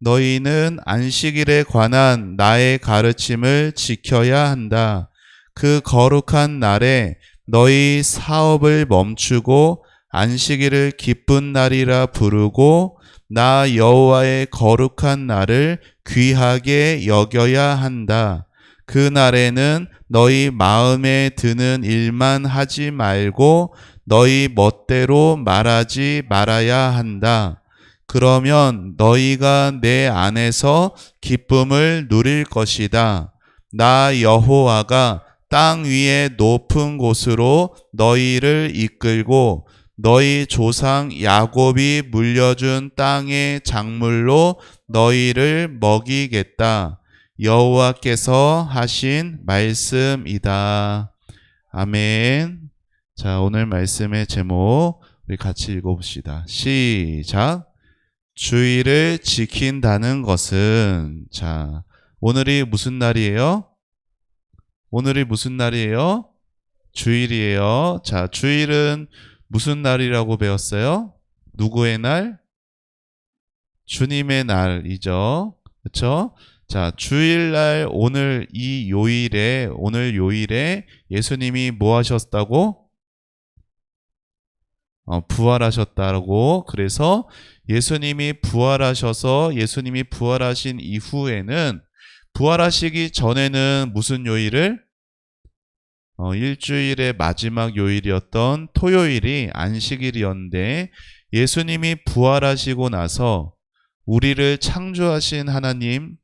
너희는 안식일에 관한 나의 가르침을 지켜야 한다. 그 거룩한 날에 너희 사업을 멈추고 안식일을 기쁜 날이라 부르고 나 여호와의 거룩한 날을 귀하게 여겨야 한다. 그 날에는 너희 마음에 드는 일만 하지 말고 너희 멋대로 말하지 말아야 한다. 그러면 너희가 내 안에서 기쁨을 누릴 것이다. 나 여호와가 땅 위의 높은 곳으로 너희를 이끌고 너희 조상 야곱이 물려준 땅의 작물로 너희를 먹이겠다. 여호와께서 하신 말씀이다. 아멘. 자, 오늘 말씀의 제목 우리 같이 읽어봅시다. 시작. 주일을 지킨다는 것은, 자, 오늘이 무슨 날이에요? 오늘이 무슨 날이에요? 주일이에요. 자, 주일은 무슨 날이라고 배웠어요? 누구의 날? 주님의 날이죠. 그렇죠? 자, 주일날 오늘 요일에 예수님이 뭐 하셨다고? 부활하셨다고. 그래서 예수님이 부활하신 이후에는, 부활하시기 전에는 무슨 요일을? 일주일의 마지막 요일이었던 토요일이 안식일이었는데, 예수님이 부활하시고 나서 우리를 창조하신 하나님,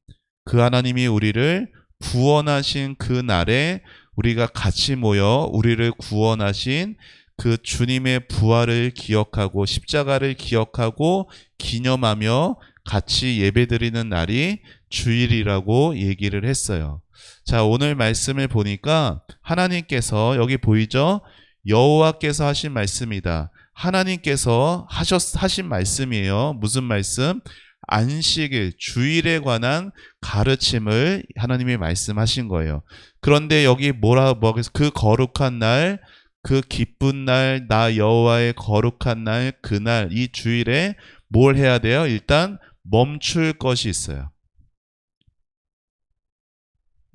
그 하나님이 우리를 구원하신 그 날에 우리가 같이 모여 우리를 구원하신 그 주님의 부활을 기억하고 십자가를 기억하고 기념하며 같이 예배드리는 날이 주일이라고 얘기를 했어요. 자, 오늘 말씀을 보니까 하나님께서, 여기 보이죠? 여호와께서 하신 말씀이다. 하나님께서 하신 말씀이에요. 무슨 말씀? 안식일, 주일에 관한 가르침을 하나님이 말씀하신 거예요. 그런데 여기 그 거룩한 날, 그 기쁜 날, 나 여호와의 거룩한 날, 그날, 이 주일에 뭘 해야 돼요? 일단 멈출 것이 있어요.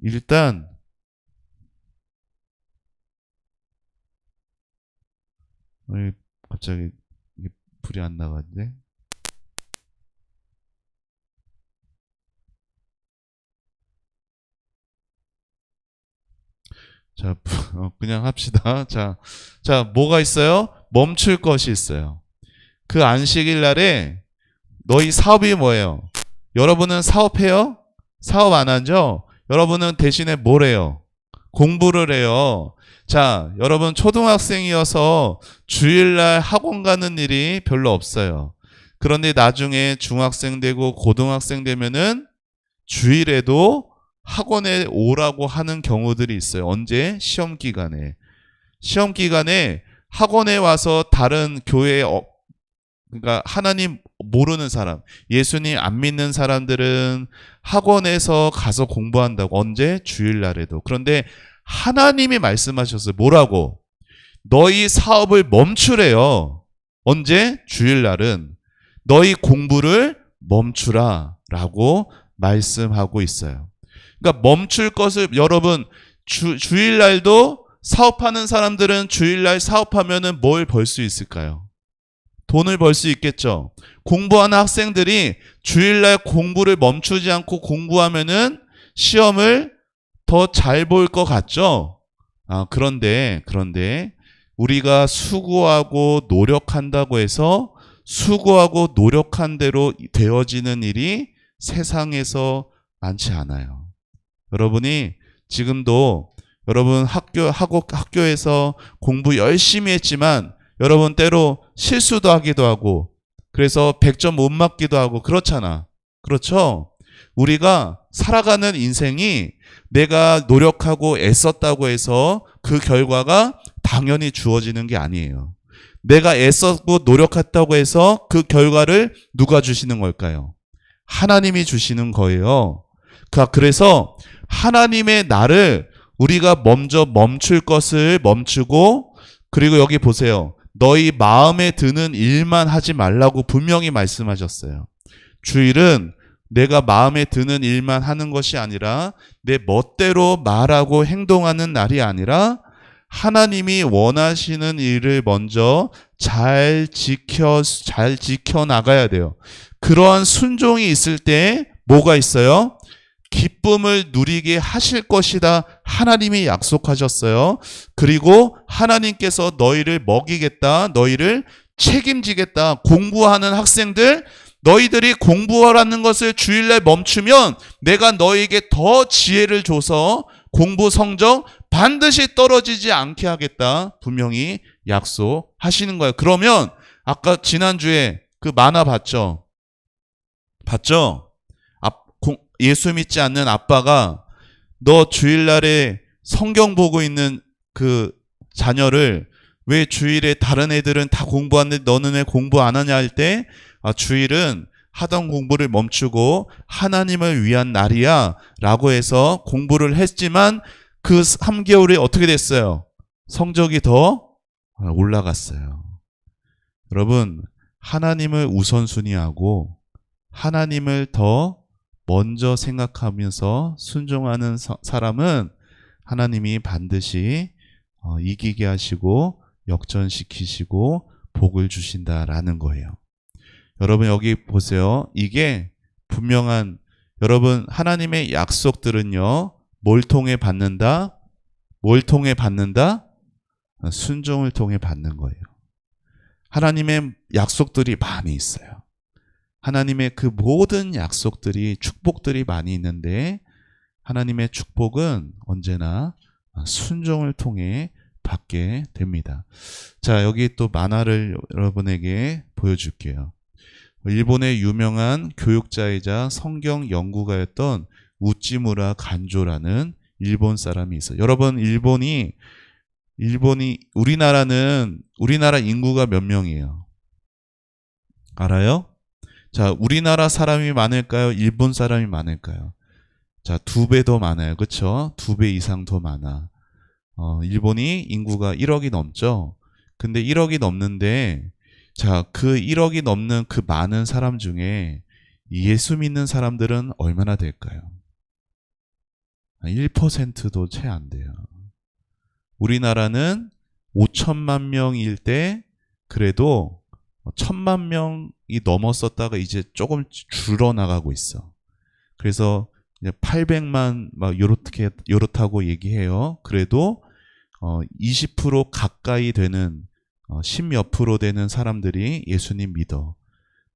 일단 갑자기 불이 안 나갔네. 자, 그냥 합시다. 자, 뭐가 있어요? 멈출 것이 있어요. 그 안식일 날에 너희 사업이 뭐예요? 여러분은 사업해요? 사업 안 하죠? 여러분은 대신에 뭘 해요? 공부를 해요. 자, 여러분 초등학생이어서 주일날 학원 가는 일이 별로 없어요. 그런데 나중에 중학생 되고 고등학생 되면은 주일에도 학원에 오라고 하는 경우들이 있어요. 언제? 시험 기간에. 시험 기간에 학원에 와서 다른 교회에 그러니까 하나님 모르는 사람, 예수님 안 믿는 사람들은 학원에서 가서 공부한다고. 언제? 주일날에도. 그런데 하나님이 말씀하셨어요. 뭐라고? 너희 사업을 멈추래요. 언제? 주일날은. 너희 공부를 멈추라 라고 말씀하고 있어요. 그러니까 멈출 것을, 여러분 주일날도 사업하는 사람들은 주일날 사업하면은 뭘 벌 수 있을까요? 돈을 벌 수 있겠죠. 공부하는 학생들이 주일날 공부를 멈추지 않고 공부하면은 시험을 더 잘 볼 것 같죠. 그런데 우리가 수고하고 노력한다고 해서 수고하고 노력한 대로 되어지는 일이 세상에서 많지 않아요. 여러분이 지금도 여러분 학교에서 공부 열심히 했지만 여러분 때로 실수도 하기도 하고, 그래서 100점 못 맞기도 하고 그렇잖아. 그렇죠? 우리가 살아가는 인생이 내가 노력하고 애썼다고 해서 그 결과가 당연히 주어지는 게 아니에요. 내가 애썼고 노력했다고 해서 그 결과를 누가 주시는 걸까요? 하나님이 주시는 거예요. 그래서 하나님의 날을 우리가 먼저 멈출 것을 멈추고, 그리고 여기 보세요. 너희 마음에 드는 일만 하지 말라고 분명히 말씀하셨어요. 주일은 내가 마음에 드는 일만 하는 것이 아니라 내 멋대로 말하고 행동하는 날이 아니라 하나님이 원하시는 일을 먼저 잘 지켜 나가야 돼요. 그러한 순종이 있을 때 뭐가 있어요? 기쁨을 누리게 하실 것이다. 하나님이 약속하셨어요. 그리고 하나님께서 너희를 먹이겠다. 너희를 책임지겠다. 공부하는 학생들, 너희들이 공부하라는 것을 주일날 멈추면 내가 너희에게 더 지혜를 줘서 공부 성적 반드시 떨어지지 않게 하겠다. 분명히 약속하시는 거예요. 그러면 아까 지난주에 그 만화 봤죠? 봤죠? 예수 믿지 않는 아빠가 너 주일날에 성경 보고 있는 그 자녀를 왜 주일에 다른 애들은 다 공부하는데 너는 왜 공부 안 하냐 할 때 주일은 하던 공부를 멈추고 하나님을 위한 날이야 라고 해서 공부를 했지만 그 3개월이 어떻게 됐어요? 성적이 더 올라갔어요. 여러분, 하나님을 우선순위하고 하나님을 더 먼저 생각하면서 순종하는 사람은 하나님이 반드시 이기게 하시고 역전시키시고 복을 주신다라는 거예요. 여러분 여기 보세요. 이게 분명한 여러분 하나님의 약속들은요. 뭘 통해 받는다? 뭘 통해 받는다? 순종을 통해 받는 거예요. 하나님의 약속들이 많이 있어요. 하나님의 그 모든 약속들이 축복들이 많이 있는데 하나님의 축복은 언제나 순종을 통해 받게 됩니다. 자, 여기 또 만화를 여러분에게 보여줄게요. 일본의 유명한 교육자이자 성경 연구가였던 우찌무라 간조라는 일본 사람이 있어요. 여러분 일본이 우리나라 인구가 몇 명이에요? 알아요? 자, 우리나라 사람이 많을까요? 일본 사람이 많을까요? 자, 2배 더 많아요. 그렇죠? 2배 이상 더 많아. 일본이 인구가 1억이 넘죠? 근데 1억이 넘는데 자, 그 1억이 넘는 그 많은 사람 중에 예수 믿는 사람들은 얼마나 될까요? 1%도 채 안 돼요. 우리나라는 5천만 명일 때 그래도 1,000만 명이 넘었었다가 이제 조금 줄어나가고 있어. 그래서 이제 800만 막 요렇다고 얘기해요. 그래도 20% 가까이 되는 10몇 프로 되는 사람들이 예수님 믿어.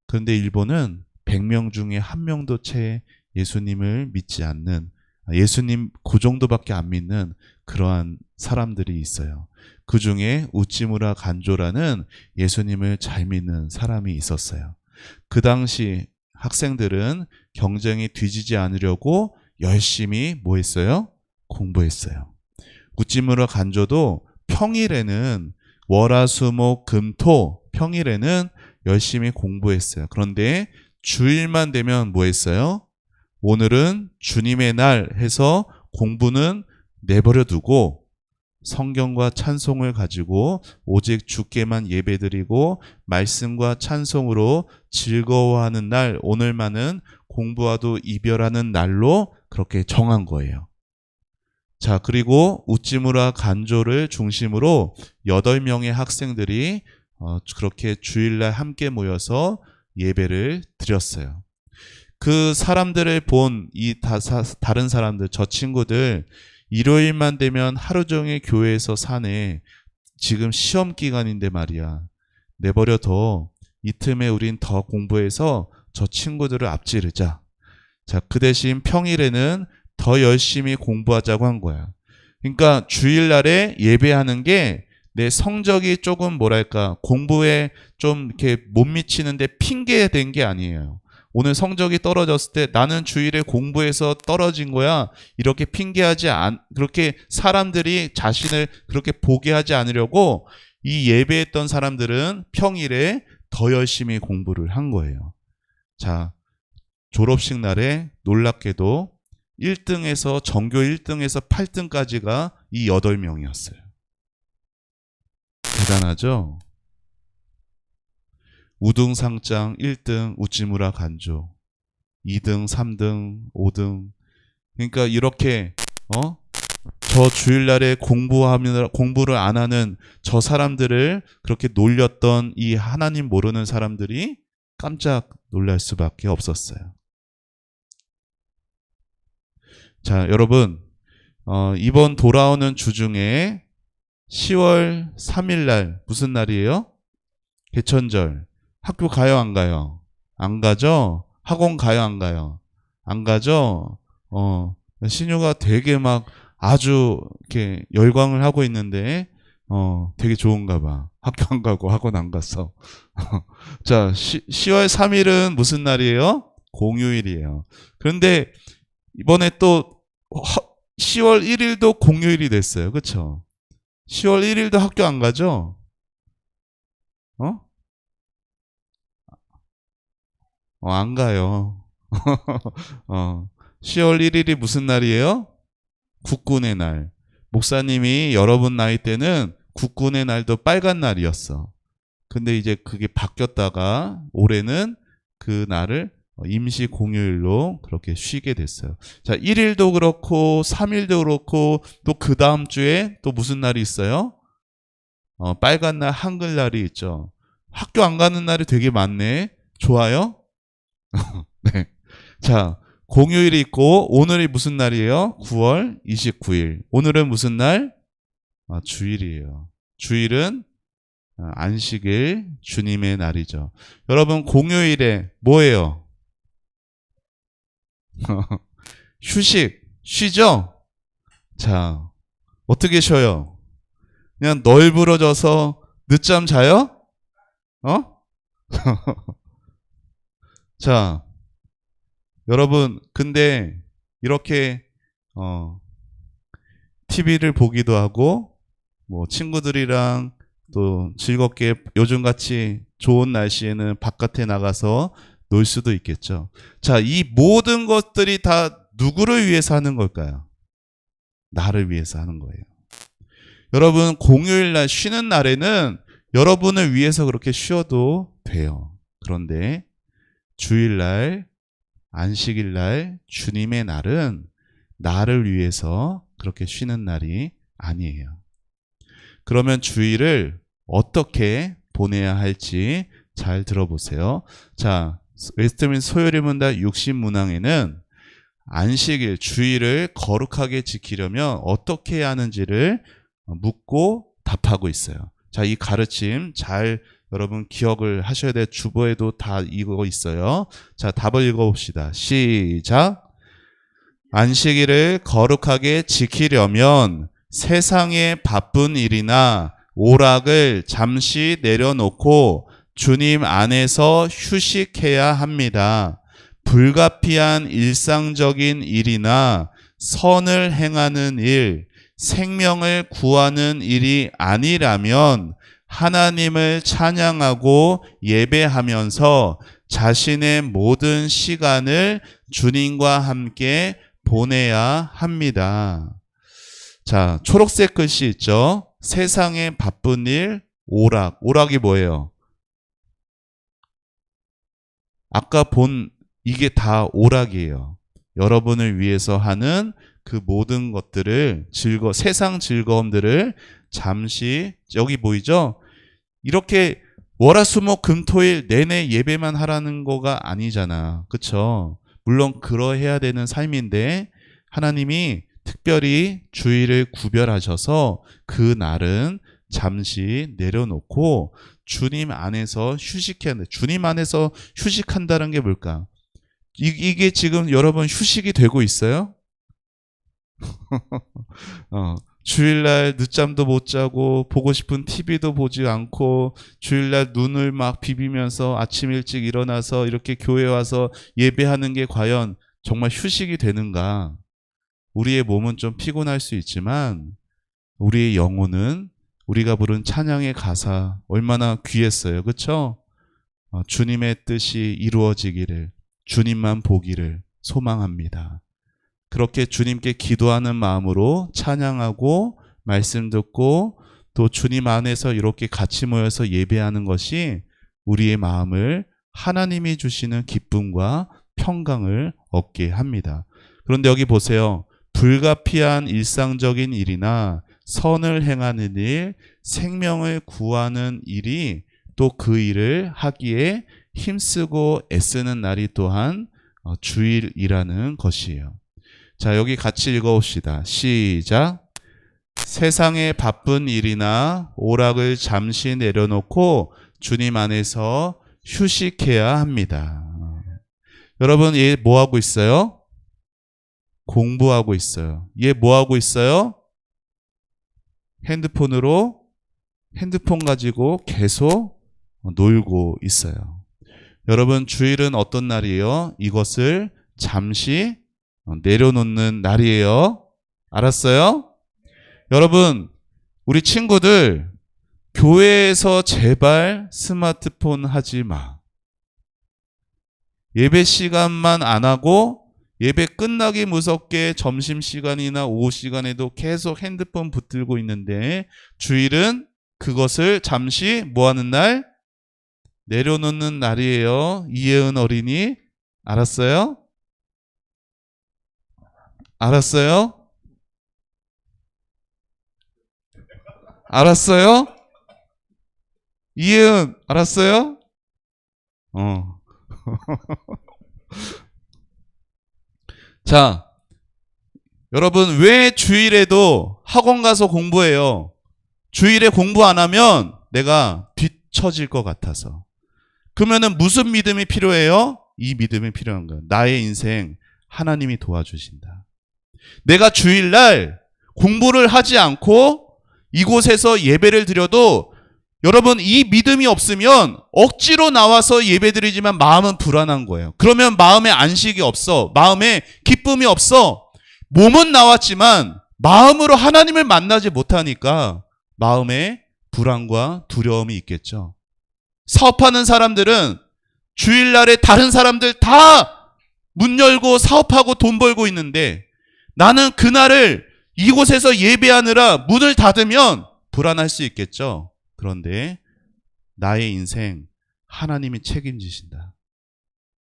그런데 일본은 100명 중에 1명도 채 예수님을 믿지 않는 예수님 그 정도밖에 안 믿는 그러한 사람들이 있어요. 그 중에 우찌무라 간조라는 예수님을 잘 믿는 사람이 있었어요. 그 당시 학생들은 경쟁이 뒤지지 않으려고 열심히 뭐 했어요? 공부했어요. 우찌무라 간조도 평일에는 월화수목 금토 평일에는 열심히 공부했어요. 그런데 주일만 되면 뭐 했어요? 오늘은 주님의 날 해서 공부는 내버려 두고 성경과 찬송을 가지고 오직 주께만 예배드리고 말씀과 찬송으로 즐거워하는 날, 오늘만은 공부와도 이별하는 날로 그렇게 정한 거예요. 자, 그리고 우찌무라 간조를 중심으로 8명의 학생들이 그렇게 주일날 함께 모여서 예배를 드렸어요. 그 사람들을 본 이 다른 사람들, 저 친구들 일요일만 되면 하루 종일 교회에서 사네. 지금 시험 기간인데 말이야. 내버려 둬. 이 틈에 우린 더 공부해서 저 친구들을 앞지르자. 자, 그 대신 평일에는 더 열심히 공부하자고 한 거야. 그러니까 주일날에 예배하는 게 내 성적이 조금 뭐랄까 공부에 좀 이렇게 못 미치는데 핑계 된 게 아니에요. 오늘 성적이 떨어졌을 때 나는 주일에 공부해서 떨어진 거야. 이렇게 그렇게 사람들이 자신을 그렇게 보게 하지 않으려고 이 예배했던 사람들은 평일에 더 열심히 공부를 한 거예요. 자, 졸업식 날에 놀랍게도 1등에서 전교 1등에서 8등까지가 이 8명이었어요. 대단하죠? 우등상장 1등 우찌무라 간조. 2등, 3등, 5등. 그러니까 이렇게 저 주일날에 공부를 안 하는 저 사람들을 그렇게 놀렸던 이 하나님 모르는 사람들이 깜짝 놀랄 수밖에 없었어요. 자, 여러분, 이번 돌아오는 주 중에 10월 3일 날 무슨 날이에요? 개천절. 학교 가요, 안 가요? 안 가죠? 학원 가요, 안 가요? 안 가죠? 신유가 되게 막 아주 이렇게 열광을 하고 있는데, 되게 좋은가 봐. 학교 안 가고 학원 안 갔어. 자, 10월 3일은 무슨 날이에요? 공휴일이에요. 그런데 이번에 또 10월 1일도 공휴일이 됐어요. 그쵸? 10월 1일도 학교 안 가죠? 안 가요. 10월 1일이 무슨 날이에요? 국군의 날. 목사님이 여러분 나이 때는 국군의 날도 빨간 날이었어. 근데 이제 그게 바뀌었다가 올해는 그 날을 임시 공휴일로 그렇게 쉬게 됐어요. 자, 1일도 그렇고 3일도 그렇고 또 그 다음 주에 또 무슨 날이 있어요? 빨간 날 한글날이 있죠. 학교 안 가는 날이 되게 많네. 좋아요? 네. 자, 공휴일이 있고 오늘이 무슨 날이에요? 9월 29일. 오늘은 무슨 날? 주일이에요. 주일은 안식일 주님의 날이죠. 여러분 공휴일에 뭐예요? 휴식, 쉬죠? 자, 어떻게 쉬어요? 그냥 널브러져서 늦잠 자요? 자, 여러분, 근데 이렇게 TV를 보기도 하고 뭐 친구들이랑 또 즐겁게 요즘같이 좋은 날씨에는 바깥에 나가서 놀 수도 있겠죠. 자, 이 모든 것들이 다 누구를 위해서 하는 걸까요? 나를 위해서 하는 거예요. 여러분, 공휴일 날 쉬는 날에는 여러분을 위해서 그렇게 쉬어도 돼요. 그런데 주일날, 안식일날, 주님의 날은 나를 위해서 그렇게 쉬는 날이 아니에요. 그러면 주일을 어떻게 보내야 할지 잘 들어보세요. 자, 웨스트민스터 소요리 문답 60문항에는 안식일, 주일을 거룩하게 지키려면 어떻게 해야 하는지를 묻고 답하고 있어요. 자, 이 가르침 잘 여러분 기억을 하셔야 돼. 주보에도 다 이거 있어요. 자, 답을 읽어봅시다. 시작. 안식일을 거룩하게 지키려면 세상의 바쁜 일이나 오락을 잠시 내려놓고 주님 안에서 휴식해야 합니다. 불가피한 일상적인 일이나 선을 행하는 일, 생명을 구하는 일이 아니라면 하나님을 찬양하고 예배하면서 자신의 모든 시간을 주님과 함께 보내야 합니다. 자, 초록색 글씨 있죠? 세상의 바쁜 일, 오락. 오락이 뭐예요? 아까 본 이게 다 오락이에요. 여러분을 위해서 하는 그 모든 것들을 세상 즐거움들을 잠시, 여기 보이죠? 이렇게 월화수목금토일 내내 예배만 하라는 거가 아니잖아. 그쵸? 물론 그러해야 되는 삶인데 하나님이 특별히 주일을 구별하셔서 그 날은 잠시 내려놓고 주님 안에서 휴식해야 돼. 주님 안에서 휴식한다는 게 뭘까? 이게 지금 여러분 휴식이 되고 있어요? 주일날 늦잠도 못 자고 보고 싶은 TV도 보지 않고 주일날 눈을 막 비비면서 아침 일찍 일어나서 이렇게 교회 와서 예배하는 게 과연 정말 휴식이 되는가? 우리의 몸은 좀 피곤할 수 있지만 우리의 영혼은 우리가 부른 찬양의 가사 얼마나 귀했어요. 그렇죠? 주님의 뜻이 이루어지기를, 주님만 보기를 소망합니다. 그렇게 주님께 기도하는 마음으로 찬양하고 말씀 듣고 또 주님 안에서 이렇게 같이 모여서 예배하는 것이 우리의 마음을 하나님이 주시는 기쁨과 평강을 얻게 합니다. 그런데 여기 보세요. 불가피한 일상적인 일이나 선을 행하는 일, 생명을 구하는 일이 또 그 일을 하기에 힘쓰고 애쓰는 날이 또한 주일이라는 것이에요. 자, 여기 같이 읽어봅시다. 시작. 세상의 바쁜 일이나 오락을 잠시 내려놓고 주님 안에서 휴식해야 합니다. 여러분, 얘 뭐 하고 있어요? 공부하고 있어요. 얘 뭐 하고 있어요? 핸드폰 가지고 계속 놀고 있어요. 여러분, 주일은 어떤 날이에요? 이것을 잠시 내려놓는 날이에요. 알았어요? 여러분, 우리 친구들, 교회에서 제발 스마트폰 하지 마. 예배 시간만 안 하고 예배 끝나기 무섭게 점심시간이나 오후 시간에도 계속 핸드폰 붙들고 있는데 주일은 그것을 잠시 뭐 하는 날? 내려놓는 날이에요. 이혜은 어린이. 알았어요? 알았어요? 알았어요? 이혜은, 알았어요? 자, 여러분, 왜 주일에도 학원 가서 공부해요? 주일에 공부 안 하면 내가 뒤처질 것 같아서. 그러면은 무슨 믿음이 필요해요? 이 믿음이 필요한 거예요. 나의 인생 하나님이 도와주신다. 내가 주일날 공부를 하지 않고 이곳에서 예배를 드려도 여러분, 이 믿음이 없으면 억지로 나와서 예배 드리지만 마음은 불안한 거예요. 그러면 마음에 안식이 없어. 마음에 기쁨이 없어. 몸은 나왔지만 마음으로 하나님을 만나지 못하니까 마음에 불안과 두려움이 있겠죠. 사업하는 사람들은 주일날에 다른 사람들 다 문 열고 사업하고 돈 벌고 있는데 나는 그날을 이곳에서 예배하느라 문을 닫으면 불안할 수 있겠죠. 그런데 나의 인생 하나님이 책임지신다.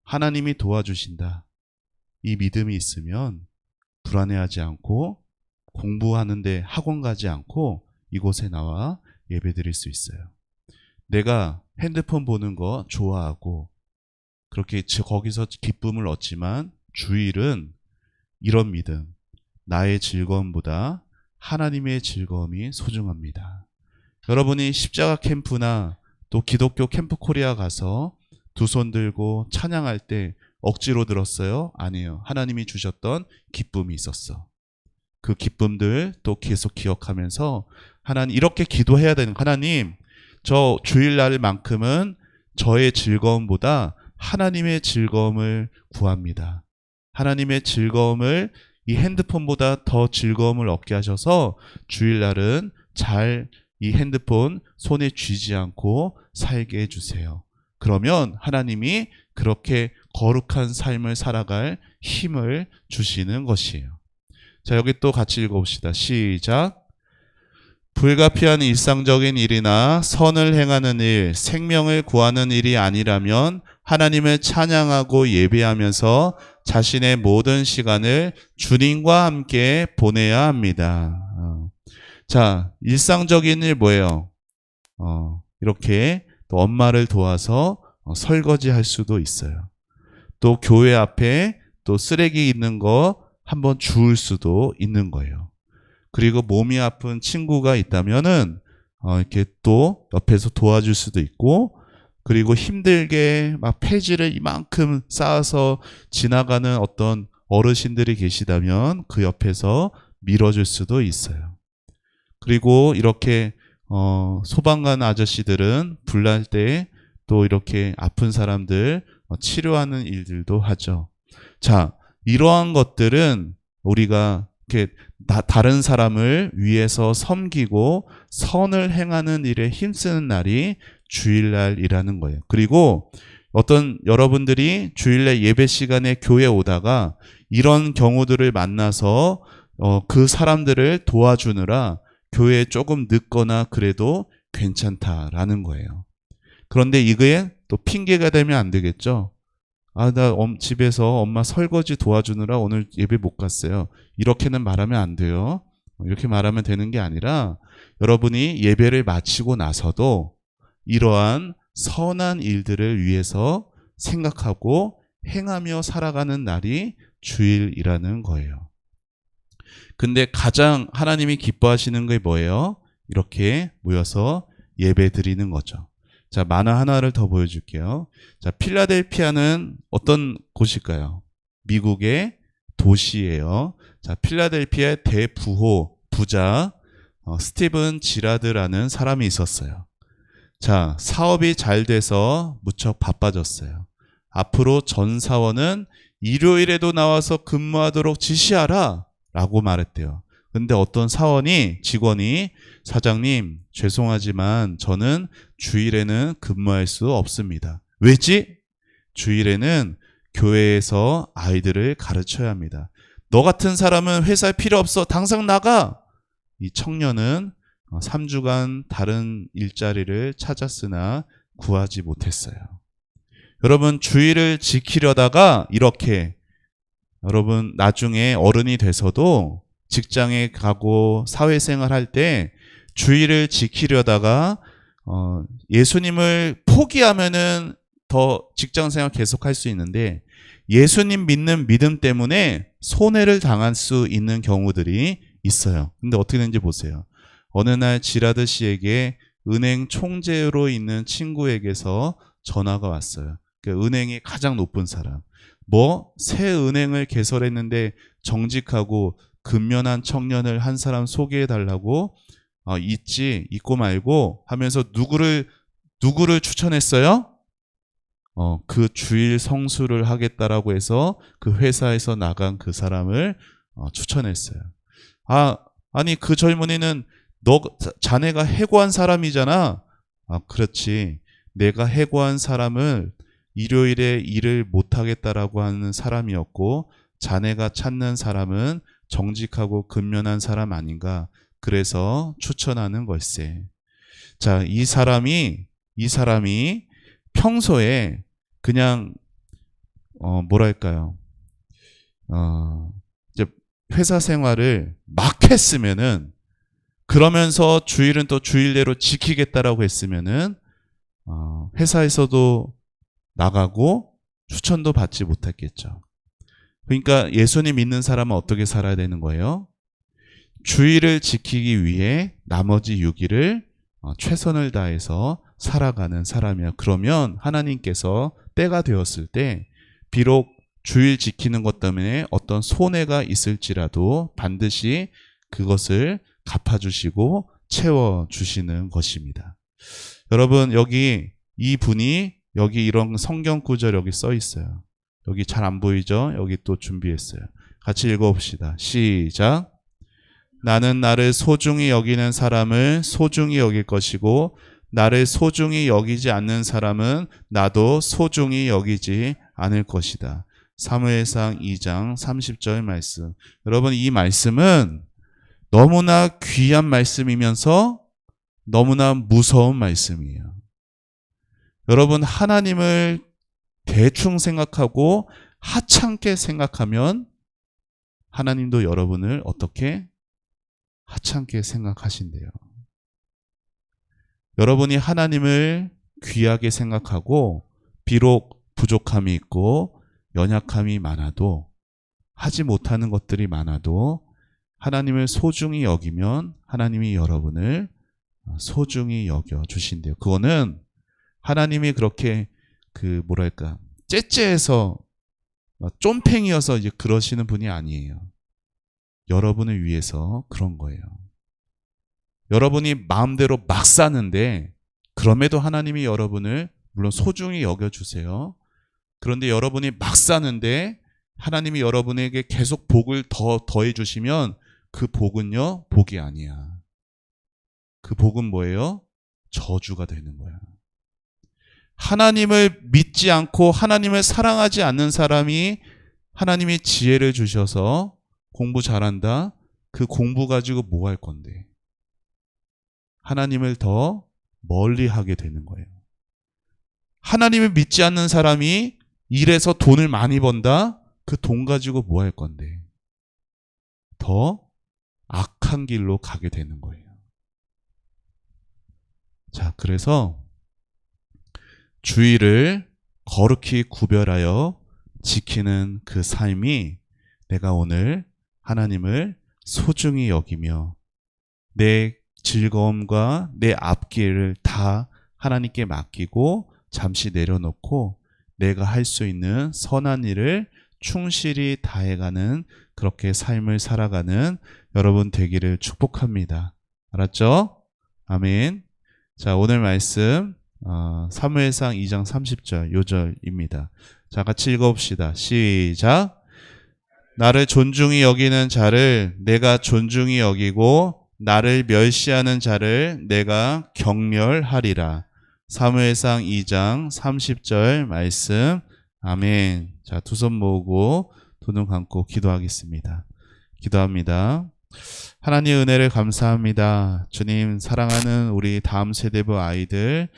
하나님이 도와주신다. 이 믿음이 있으면 불안해하지 않고 공부하는데 학원 가지 않고 이곳에 나와 예배드릴 수 있어요. 내가 핸드폰 보는 거 좋아하고 그렇게 거기서 기쁨을 얻지만 주일은 이런 믿음, 나의 즐거움보다 하나님의 즐거움이 소중합니다. 여러분이 십자가 캠프나 또 기독교 캠프 코리아 가서 두 손 들고 찬양할 때 억지로 들었어요? 아니에요. 하나님이 주셨던 기쁨이 있었어. 그 기쁨들 또 계속 기억하면서 하나님 이렇게 기도해야 되는, 하나님 저 주일날만큼은 저의 즐거움보다 하나님의 즐거움을 구합니다. 하나님의 즐거움을 이 핸드폰보다 더 즐거움을 얻게 하셔서 주일날은 잘 이 핸드폰 손에 쥐지 않고 살게 해주세요. 그러면 하나님이 그렇게 거룩한 삶을 살아갈 힘을 주시는 것이에요. 자, 여기 또 같이 읽어봅시다. 시작. 불가피한 일상적인 일이나 선을 행하는 일, 생명을 구하는 일이 아니라면 하나님을 찬양하고 예배하면서 자신의 모든 시간을 주님과 함께 보내야 합니다. 자, 일상적인 일 뭐예요? 이렇게 또 엄마를 도와서 설거지 할 수도 있어요. 또 교회 앞에 또 쓰레기 있는 거 한번 주울 수도 있는 거예요. 그리고 몸이 아픈 친구가 있다면은 이렇게 또 옆에서 도와줄 수도 있고, 그리고 힘들게 막 폐지를 이만큼 쌓아서 지나가는 어떤 어르신들이 계시다면 그 옆에서 밀어줄 수도 있어요. 그리고 이렇게 소방관 아저씨들은 불날 때 또 이렇게 아픈 사람들 치료하는 일들도 하죠. 자, 이러한 것들은 우리가 이렇게 다른 사람을 위해서 섬기고 선을 행하는 일에 힘쓰는 날이 주일날이라는 거예요. 그리고 어떤 여러분들이 주일날 예배 시간에 교회 오다가 이런 경우들을 만나서 그 사람들을 도와주느라 교회에 조금 늦거나 그래도 괜찮다라는 거예요. 그런데 이게 또 핑계가 되면 안 되겠죠. 나 집에서 엄마 설거지 도와주느라 오늘 예배 못 갔어요. 이렇게는 말하면 안 돼요. 이렇게 말하면 되는 게 아니라 여러분이 예배를 마치고 나서도 이러한 선한 일들을 위해서 생각하고 행하며 살아가는 날이 주일이라는 거예요. 근데 가장 하나님이 기뻐하시는 게 뭐예요? 이렇게 모여서 예배 드리는 거죠. 자, 만화 하나를 더 보여줄게요. 자, 필라델피아는 어떤 곳일까요? 미국의 도시예요. 자, 필라델피아의 대부호, 부자, 스티븐 지라드라는 사람이 있었어요. 자, 사업이 잘 돼서 무척 바빠졌어요. 앞으로 전 사원은 일요일에도 나와서 근무하도록 지시하라 라고 말했대요. 근데 어떤 직원이 사장님, 죄송하지만 저는 주일에는 근무할 수 없습니다. 왜지? 주일에는 교회에서 아이들을 가르쳐야 합니다. 너 같은 사람은 회사에 필요 없어. 당장 나가! 이 청년은 3주간 다른 일자리를 찾았으나 구하지 못했어요. 여러분, 주일을 지키려다가 이렇게 여러분 나중에 어른이 돼서도 직장에 가고 사회생활 할 때 주일을 지키려다가 예수님을 포기하면은 더 직장생활 계속할 수 있는데 예수님 믿는 믿음 때문에 손해를 당할 수 있는 경우들이 있어요. 근데 어떻게 되는지 보세요. 어느 날 지라드 씨에게 은행 총재로 있는 친구에게서 전화가 왔어요. 그러니까 은행이 가장 높은 사람. 새 은행을 개설했는데 정직하고 근면한 청년을 한 사람 소개해 달라고 있고 말고 하면서 누구를 추천했어요? 그 주일 성수를 하겠다라고 해서 그 회사에서 나간 그 사람을 추천했어요. 아니 그 젊은이는 자네가 해고한 사람이잖아. 그렇지. 내가 해고한 사람을 일요일에 일을 못하겠다라고 하는 사람이었고 자네가 찾는 사람은 정직하고 근면한 사람 아닌가. 그래서 추천하는 걸세. 자, 이 사람이 평소에 그냥 이제 회사 생활을 막 했으면은 그러면서 주일은 또 주일대로 지키겠다라고 했으면은 회사에서도 나가고 추천도 받지 못했겠죠. 그러니까 예수님 믿는 사람은 어떻게 살아야 되는 거예요? 주일을 지키기 위해 나머지 6일을 최선을 다해서 살아가는 사람이야. 그러면 하나님께서 때가 되었을 때 비록 주일 지키는 것 때문에 어떤 손해가 있을지라도 반드시 그것을 갚아주시고 채워주시는 것입니다. 여러분 여기 이 분이 여기 이런 성경 구절 여기 써 있어요. 여기 잘 안 보이죠? 여기 또 준비했어요. 같이 읽어봅시다. 시작. 나는 나를 소중히 여기는 사람을 소중히 여길 것이고 나를 소중히 여기지 않는 사람은 나도 소중히 여기지 않을 것이다. 사무엘상 2장 30절 말씀. 여러분 이 말씀은 너무나 귀한 말씀이면서 너무나 무서운 말씀이에요. 여러분 하나님을 대충 생각하고 하찮게 생각하면 하나님도 여러분을 어떻게 하찮게 생각하신대요. 여러분이 하나님을 귀하게 생각하고 비록 부족함이 있고 연약함이 많아도 하지 못하는 것들이 많아도 하나님을 소중히 여기면 하나님이 여러분을 소중히 여겨 주신대요. 그거는 하나님이 그렇게 째째해서 쫌팽이어서 이제 그러시는 분이 아니에요. 여러분을 위해서 그런 거예요. 여러분이 마음대로 막 사는데 그럼에도 하나님이 여러분을 물론 소중히 여겨주세요. 그런데 여러분이 막 사는데 하나님이 여러분에게 계속 복을 더해 주시면 그 복은요 복이 아니야. 그 복은 뭐예요? 저주가 되는 거야. 하나님을 믿지 않고 하나님을 사랑하지 않는 사람이 하나님이 지혜를 주셔서 공부 잘한다. 그 공부 가지고 뭐 할 건데? 하나님을 더 멀리 하게 되는 거예요. 하나님을 믿지 않는 사람이 일해서 돈을 많이 번다? 그 돈 가지고 뭐 할 건데? 더 악한 길로 가게 되는 거예요. 자, 그래서 주의를 거룩히 구별하여 지키는 그 삶이 내가 오늘 하나님을 소중히 여기며 내 즐거움과 내 앞길을 다 하나님께 맡기고 잠시 내려놓고 내가 할 수 있는 선한 일을 충실히 다해가는 그렇게 삶을 살아가는 여러분 되기를 축복합니다. 알았죠? 아멘. 자, 오늘 말씀 사무엘상 2장 30절 요절입니다. 자, 같이 읽어봅시다. 시작. 나를 존중히 여기는 자를 내가 존중히 여기고 나를 멸시하는 자를 내가 경멸하리라. 사무엘상 2장 30절 말씀. 아멘. 자, 두 손 모으고 두 눈 감고 기도하겠습니다. 기도합니다. 하나님의 은혜를 감사합니다. 주님, 사랑하는 우리 다음 세대부 아이들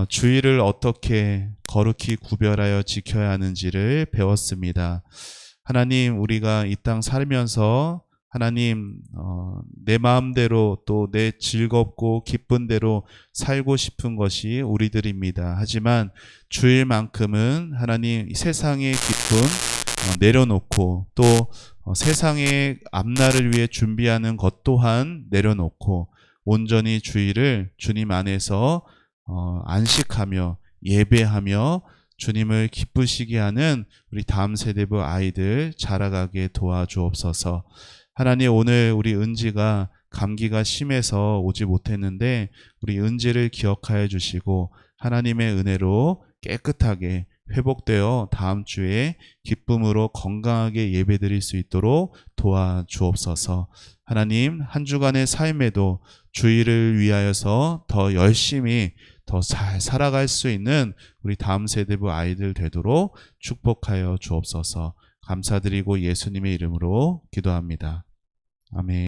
주의를 어떻게 거룩히 구별하여 지켜야 하는지를 배웠습니다. 하나님, 우리가 이 땅 살면서 하나님 내 마음대로 또 내 즐겁고 기쁜 대로 살고 싶은 것이 우리들입니다. 하지만 주일만큼은 하나님 세상의 기쁨 내려놓고 또 세상의 앞날을 위해 준비하는 것 또한 내려놓고 온전히 주일을 주님 안에서 안식하며 예배하며 주님을 기쁘시게 하는 우리 다음 세대부 아이들 자라가게 도와주옵소서. 하나님, 오늘 우리 은지가 감기가 심해서 오지 못했는데 우리 은지를 기억하여 주시고 하나님의 은혜로 깨끗하게 회복되어 다음 주에 기쁨으로 건강하게 예배드릴 수 있도록 도와주옵소서. 하나님, 한 주간의 삶에도 주일을 위하여서 더 열심히 더 잘 살아갈 수 있는 우리 다음 세대부 아이들 되도록 축복하여 주옵소서. 감사드리고 예수님의 이름으로 기도합니다. 아멘.